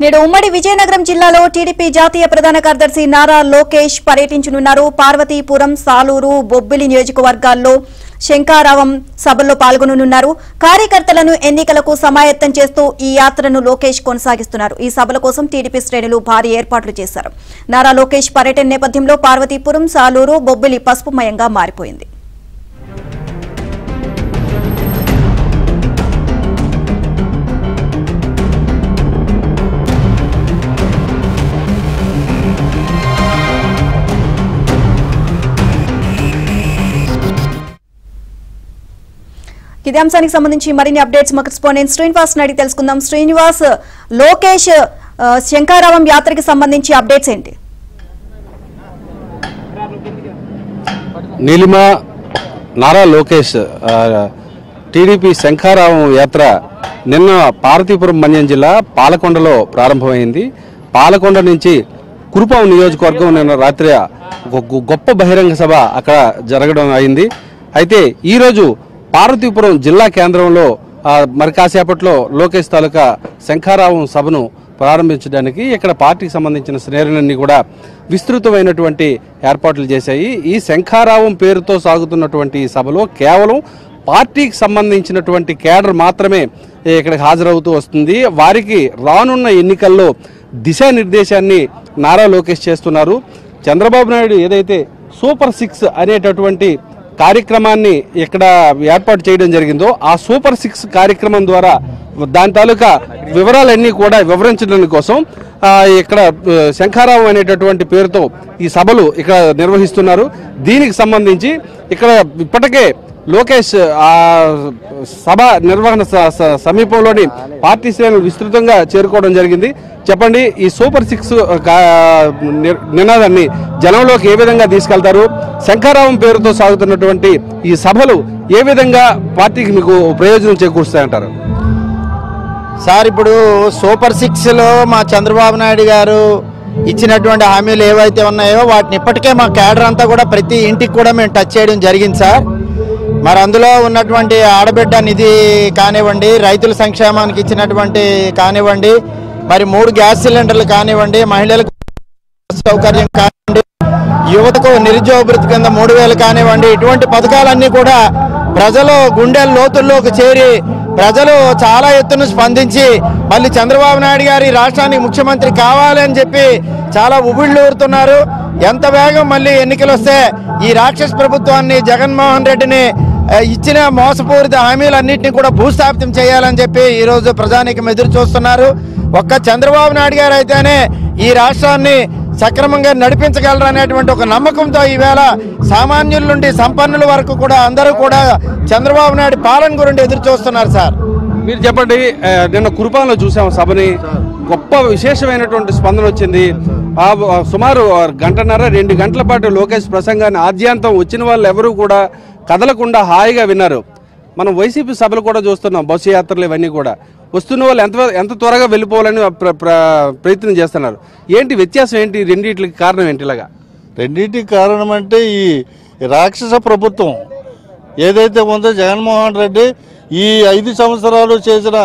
నేడు ఉమ్మడి విజయనగరం జిల్లాలో టీడీపీ జాతీయ ప్రధాన కార్యదర్శి నారా లోకేష్ పర్యటించనున్నారు. పార్వతీపురం, సాలూరు, బొబ్బిలి నియోజకవర్గాల్లో శంఖారావం సభల్లో పాల్గొననున్నారు. కార్యకర్తలను ఎన్నికలకు సమాయత్తం చేస్తూ ఈ యాత్రను లోకేష్ కొనసాగిస్తున్నారు. ఈ సభల కోసం టీడీపీ శ్రేణులు భారీ ఏర్పాట్లు చేశారు. నారా లోకేష్ పర్యటన నేపథ్యంలో పార్వతీపురం, సాలూరు, బొబ్బిలి పసుపుమయంగా మారిపోయింది. ఇదే అంశానికి సంబంధించి మరిన్ని అప్డేట్స్ మా కరెస్పాండెంట్ శ్రీనివాస్ అడిగి తెలుసుకుందాం. శ్రీనివాస్, లోకేష్ శంఖారావం యాత్రకి సంబంధించి అప్డేట్స్ ఏంటి? నీలిమ, నారా లోకేష్ టీడీపీ శంఖారావం యాత్ర నిన్న పార్వతీపురం మన్యం జిల్లా పాలకొండలో ప్రారంభమైంది. పాలకొండ నుంచి కురుపాం నియోజకవర్గం నిన్న రాత్రి గొప్ప బహిరంగ సభ అక్కడ జరగడం అయింది. అయితే ఈరోజు పార్వతీపురం జిల్లా కేంద్రంలో మరి కాసేపట్లో లోకేష్ తాలూకా శంఖారావం సభను ప్రారంభించడానికి ఇక్కడ పార్టీకి సంబంధించిన శ్రేణులన్నీ కూడా విస్తృతమైనటువంటి ఏర్పాట్లు చేశాయి. ఈ శంఖారావం పేరుతో సాగుతున్నటువంటి ఈ సభలో కేవలం పార్టీకి సంబంధించినటువంటి కేడర్ మాత్రమే ఇక్కడికి హాజరవుతూ వస్తుంది. వారికి రానున్న ఎన్నికల్లో దిశానిర్దేశాన్ని నారా లోకేష్ చేస్తున్నారు. చంద్రబాబు నాయుడు ఏదైతే సూపర్ 6 అనేటటువంటి కార్యక్రమాన్ని ఇక్కడ ఏర్పాటు చేయడం జరిగిందో ఆ సూపర్ 6 కార్యక్రమం ద్వారా దాని తాలూకా వివరాలన్నీ కూడా వివరించడం కోసం ఇక్కడ శంఖారావం అనేటటువంటి పేరుతో ఈ సభలు ఇక్కడ నిర్వహిస్తున్నారు. దీనికి సంబంధించి ఇక్కడ ఇప్పటికే లోకేష్ సభ నిర్వహణ సమీపంలోని పార్టీ శ్రేణులు విస్తృతంగా చేరుకోవడం జరిగింది. చెప్పండి, ఈ సూపర్ 6 నినాదాన్ని జనంలోకి ఏ విధంగా తీసుకెళ్తారు? శంఖారావం పేరుతో సాగుతున్నటువంటి ఈ సభలు ఏ విధంగా పార్టీకి మీకు ప్రయోజనం చేకూరుస్తాయంటారు? సార్, ఇప్పుడు సూపర్ 6లో మా చంద్రబాబు నాయుడు గారు ఇచ్చినటువంటి హామీలు ఏవైతే ఉన్నాయో వాటిని ఇప్పటికే మా కేడర్ అంతా కూడా ప్రతి ఇంటికి కూడా మేము టచ్ చేయడం జరిగింది సార్. మరి అందులో ఉన్నటువంటి ఆడబిడ్డ నిధి కానివ్వండి, రైతుల సంక్షేమానికి ఇచ్చినటువంటి కానివ్వండి, మరి 3 గ్యాస్ సిలిండర్లు కానివ్వండి, మహిళలకు సౌకర్యం కానివ్వండి, యువతకు నిరుద్యోగ భృతి కింద 3000 కానివ్వండి, ఇటువంటి పథకాలన్నీ కూడా ప్రజలు గుండెల లోతుల్లోకి చేరి ప్రజలు చాలా ఎత్తున స్పందించి మళ్ళీ చంద్రబాబు నాయుడు గారి రాష్ట్రానికి ముఖ్యమంత్రి కావాలని చెప్పి చాలా ఉబిళ్ళూరుతున్నారు. ఎంత వేగం మళ్ళీ ఎన్నికలు వస్తే ఈ రాక్షస ప్రభుత్వాన్ని, జగన్మోహన్ రెడ్డిని ఇచ్చిన మోసపూరిత హామీలన్నింటినీ కూడా భూస్థాపితం చేయాలని చెప్పి ఈరోజు ప్రజానీకం ఎదురు చూస్తున్నారు. ఒక్క చంద్రబాబు నాయుడు గారు అయితేనే ఈ రాష్ట్రాన్ని సక్రమంగా నడిపించగలరు అనేటువంటి ఒక నమ్మకంతో ఈవేళ సామాన్యుల నుండి సంపన్నుల వరకు కూడా అందరూ కూడా చంద్రబాబు నాయుడు పాలన గురించి ఎదురు చూస్తున్నారు. సార్, మీరు చెప్పండి, నిన్న కురుపాంలో చూసాం సభని, గొప్ప విశేషమైనటువంటి స్పందన వచ్చింది. సుమారు 1.5-2 గంటల పాటు లోకేష్ ప్రసంగాన్ని ఆద్యాంతం వచ్చిన వాళ్ళు ఎవరూ కూడా కదలకుండా హాయిగా విన్నారు. మనం వైసీపీ సభలు కూడా చూస్తున్నాం, బస్సు యాత్రలు ఇవన్నీ కూడా. వస్తున్న వాళ్ళు ఎంత త్వరగా వెళ్ళిపోవాలని ప్రయత్నం చేస్తున్నారు. ఏంటి వ్యత్యాసం ఏంటి? రెండింటికి కారణం ఏంటి? ఇలాగా రెండింటికి కారణం అంటే ఈ రాక్షస ప్రభుత్వం ఏదైతే ఉందో జగన్మోహన్ రెడ్డి ఈ 5 సంవత్సరాలు చేసిన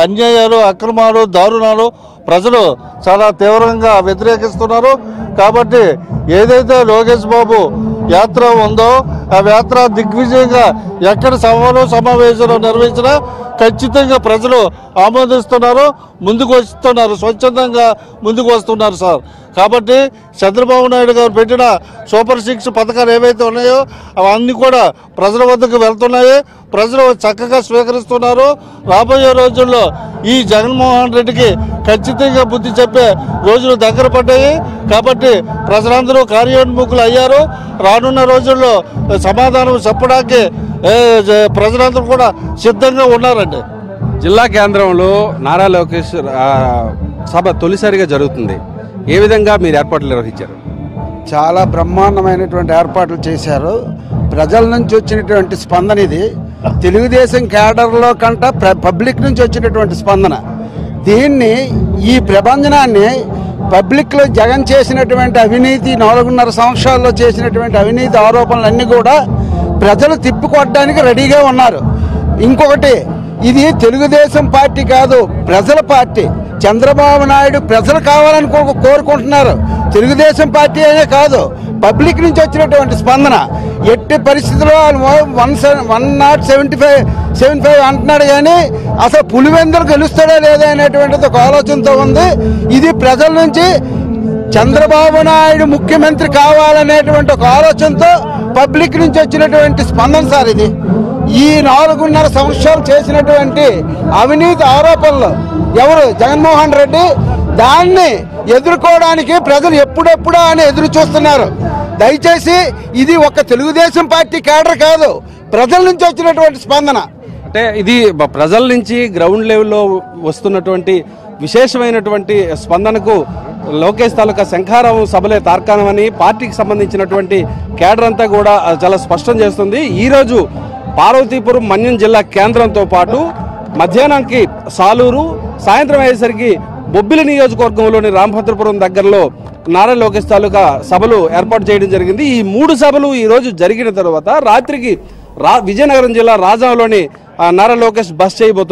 అన్యాయాలు, అక్రమాలు, దారుణాలు ప్రజలు చాలా తీవ్రంగా వ్యతిరేకిస్తున్నారు. కాబట్టి ఏదైతే లోకేష్ బాబు యాత్ర ఉందో ఆ యాత్ర దిగ్విజయంగా ఎక్కడ సభలు సమావేశాలు నిర్వహించినా ఖచ్చితంగా ప్రజలు ఆమోదిస్తున్నారు, ముందుకు వస్తున్నారు, స్వచ్ఛందంగా ముందుకు వస్తున్నారు సార్. కాబట్టి చంద్రబాబు నాయుడు గారు పెట్టిన సూపర్ 6 పథకాలు ఏవైతే ఉన్నాయో అవన్నీ కూడా ప్రజల వద్దకు వెళ్తున్నాయి. ప్రజలు చక్కగా స్వీకరిస్తున్నారు. రాబోయే రోజుల్లో ఈ జగన్మోహన్ రెడ్డికి ఖచ్చితంగా బుద్ధి చెప్పే రోజులు దగ్గర పడ్డాయి. కాబట్టి ప్రజలందరూ కార్యోన్ముఖులు అయ్యారు. రానున్న రోజుల్లో సమాధానం చెప్పడానికి ప్రజలందరూ కూడా సిద్ధంగా ఉన్నారండి. జిల్లా కేంద్రంలో నారా లోకేష్ సభ తొలిసారిగా జరుగుతుంది. ఏ విధంగా మీరు ఏర్పాట్లు నిర్వహించారు? చాలా బ్రహ్మాండమైనటువంటి ఏర్పాట్లు చేశారు. ప్రజల నుంచి వచ్చినటువంటి స్పందన ఇది. తెలుగుదేశం కేడర్లో కంట పబ్లిక్ నుంచి వచ్చినటువంటి స్పందన. దీన్ని ఈ ప్రబంధనాన్ని పబ్లిక్లో జగన్ చేసినటువంటి అవినీతి, 4.5 సంవత్సరాల్లో చేసినటువంటి అవినీతి ఆరోపణలన్నీ కూడా ప్రజలు తిప్పికొట్టడానికి రెడీగా ఉన్నారు. ఇంకొకటి, ఇది తెలుగుదేశం పార్టీ కాదు, ప్రజల పార్టీ. చంద్రబాబు నాయుడు ప్రజలు కావాలని కోరుకుంటున్నారు. తెలుగుదేశం పార్టీ అనే కాదు, పబ్లిక్ నుంచి వచ్చినటువంటి స్పందన. ఎట్టి పరిస్థితుల్లో 175 అంటున్నాడు, కానీ అసలు పులివెందులు గెలుస్తాడా లేదా అనేటువంటిది ఒక ఆలోచనతో ఉంది. ఇది ప్రజల నుంచి చంద్రబాబు నాయుడు ముఖ్యమంత్రి కావాలనేటువంటి ఒక ఆలోచనతో పబ్లిక్ నుంచి వచ్చినటువంటి స్పందన సార్ ఇది. ఈ 4.5 సంవత్సరాలు చేసినటువంటి అవినీతి ఆరోపణలు ఎవరు జగన్మోహన్ రెడ్డి, దాన్ని ఎదుర్కోవడానికి ప్రజలు ఎప్పుడెప్పుడా అని ఎదురు చూస్తున్నారు. దయచేసి ఇది ఒక తెలుగుదేశం పార్టీ క్యాడర్ కాదు, ప్రజల నుంచి వచ్చినటువంటి స్పందన. అంటే ఇది ప్రజల నుంచి గ్రౌండ్ లెవెల్లో వస్తున్నటువంటి విశేషమైనటువంటి స్పందనకు లోకేష్ తాలూకా శంఖారావం సభలే తార్కాణమని పార్టీకి సంబంధించినటువంటి కేడర్ అంతా కూడా చాలా స్పష్టం చేస్తుంది. ఈరోజు పార్వతీపురం మన్యం జిల్లా కేంద్రంతో పాటు మధ్యాహ్నానికి సాలూరు, సాయంత్రం అయ్యేసరికి బొబ్బిలి నియోజకవర్గంలోని రామభద్రపురం దగ్గరలో నారా లోకేష్ తాలూకా సభలు ఏర్పాటు చేయడం జరిగింది. ఈ 3 సభలు ఈ రోజు జరిగిన తర్వాత రాత్రికి విజయనగరం జిల్లా రాజాంలోని నారా లోకేష్ బస్ చేయబోతున్నారు.